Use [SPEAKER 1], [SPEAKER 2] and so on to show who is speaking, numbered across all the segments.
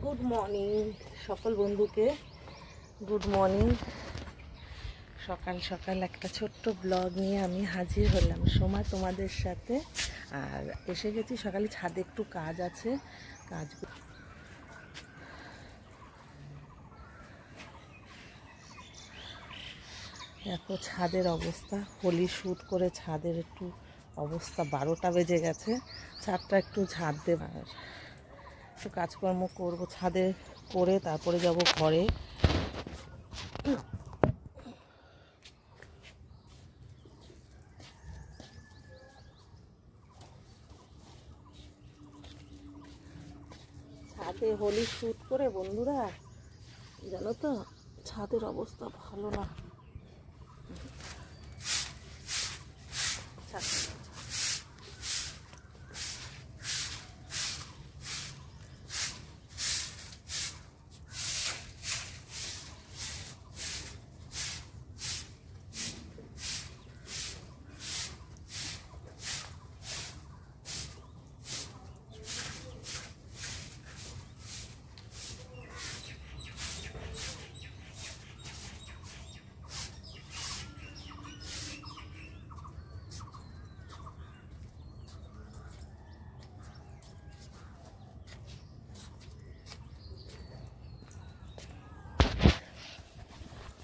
[SPEAKER 1] Good morning সকল বন্ধুকে। Good morning. সকাল সকাল একটা ছোট্ট ব্লগ নিয়ে আমি হাজির হলাম সোমা তোমাদের সাথে। আর এসে গেছি সকালে, ছাদে একটু কাজ আছে, কাজ দেখো ছাদের অবস্থা। হোলি শ্যুট করে ছাদের একটু অবস্থা 12টা বেজে গেছে। ছাদটা একটু ঝাড় দেব, একটু কাজকর্ম করব ছাদে করে তারপরে যাব ঘরে। ছাদে হোলি শ্যুট করে বন্ধুরা, জানো তো ছাদের অবস্থা ভালো না।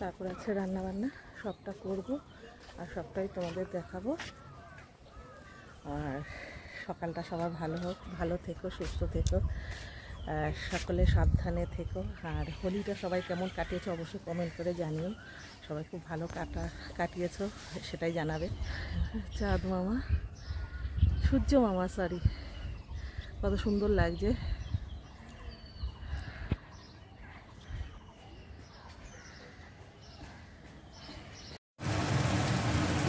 [SPEAKER 1] তারপর আছে রান্না বান্না, সবটা করব আর সবটাই তোমাদের দেখাবো। আর সকালটা সবার ভালো হোক, ভালো থেকো, সুস্থ থেকো, আর সকলে সাবধানে থেকো। আর হোলিটা সবাই কেমন কাটিয়েছো অবশ্যই কমেন্ট করে জানিও। সবাই খুব ভালো কাটিয়েছো সেটাই জানাবে। চাঁদ মামা, সূর্য মামা সরি, কত সুন্দর লাগছে।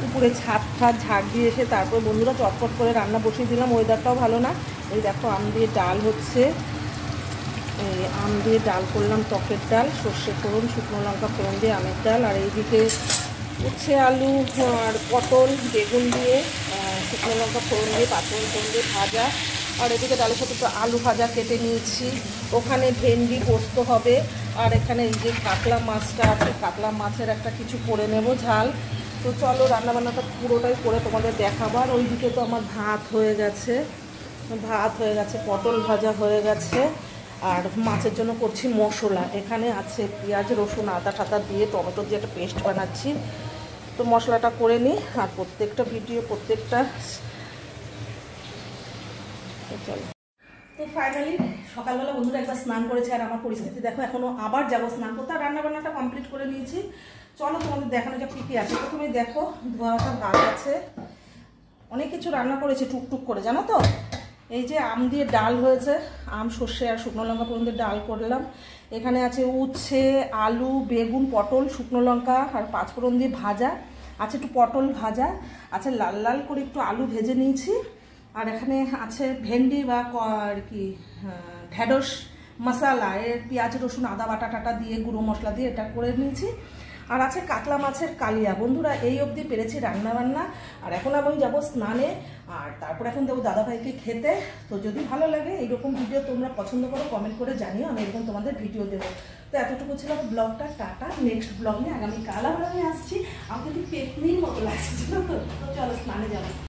[SPEAKER 1] উপরে ছাদ ঝাড় দিয়ে এসে তারপর বন্ধুরা চটপট করে রান্না বসিয়ে দিলাম। ওয়েদারটাও ভালো না। এই দেখো আম দিয়ে ডাল হচ্ছে, এই আম দিয়ে ডাল করলাম, টকের ডাল, সর্ষে ফোড়ন, শুকনো লঙ্কা ফোড়ন দিয়ে আমের ডাল। আর এইদিকে উচ্ছে আলু আর পটল বেগুন দিয়ে শুকনো লঙ্কা ফোড়ন দিয়ে পাঁচফোড়ন ফোড়ন দিয়ে ভাজা। আর এদিকে ডালের সাথে তো আলু ভাজা কেটে নিয়েছি। ওখানে ভেন্ডি পোস্ত হবে। আর এখানে এই যে কাতলা মাছটা আছে, কাতলা মাছের একটা কিছু করে নেব ঝাল। তো চলো রান্নাবান্নাটা পুরোটাই করে তোমাদের দেখাবো। আর ওইদিকে তো আমার ভাত হয়ে গেছে, পটল ভাজা হয়ে গেছে। আর মাছের জন্য করছি মশলা। এখানে আছে পেঁয়াজ রসুন আদা টাদা দিয়ে টমেটো দিয়ে একটা পেস্ট বানাচ্ছি। তো মশলাটা করে নিই। আর প্রত্যেকটা ভিডিও চলো। তো ফাইনালি সকালবেলা বন্ধুরা একবার স্নান করেছে। আর আমার পরিস্থিতি দেখো, এখনও আবার যাবো স্নান করতে। আর রান্নাবান্নাটা কমপ্লিট করে নিয়েছি। চলো তোমাদের দেখানো যাক কী কী আছে। প্রথমে দেখো ধোয়াটা ভাত আছে, অনেক কিছু রান্না করেছি টুকটুক করে, জানো তো। এই যে আম দিয়ে ডাল হয়েছে, আম সর্ষে আর শুকনো লঙ্কা ফোড়ন দিয়ে ডাল করলাম। এখানে আছে উচ্ছে আলু বেগুন পটল শুকনো লঙ্কা আর পাঁচফোড়ন দিয়ে ভাজা আছে, একটু পটল ভাজা আছে, লাল লাল করে একটু আলু ভেজে নিয়েছি। আর এখানে আছে ভেন্ডি বা আর কি ঢেঁড়স মশলা, এর পেঁয়াজ রসুন আদা বাটা টাটা দিয়ে গুঁড়ো মশলা দিয়ে এটা করে নিয়েছি। আর আছে কাতলা মাছের কালিয়া। বন্ধুরা এই অবধি পেরেছি রান্নাবান্না। আর এখন আমি যাবো স্নানে, আর তারপর এখন দেবো দাদাভাইকে খেতে। তো যদি ভালো লাগে এইরকম ভিডিও তোমরা পছন্দ করো কমেন্ট করে জানিও, আমি এরকম তোমাদের ভিডিও দেবো। তো এতটুকু ছিল ব্লগটা। টাটা, নেক্সট ব্লগ নিয়ে আগামীকাল আবার আমি আসছি। আমাকে কিন্তু পেতনির মতো লাগছে, জানো তো। চলো স্নানে যাবো।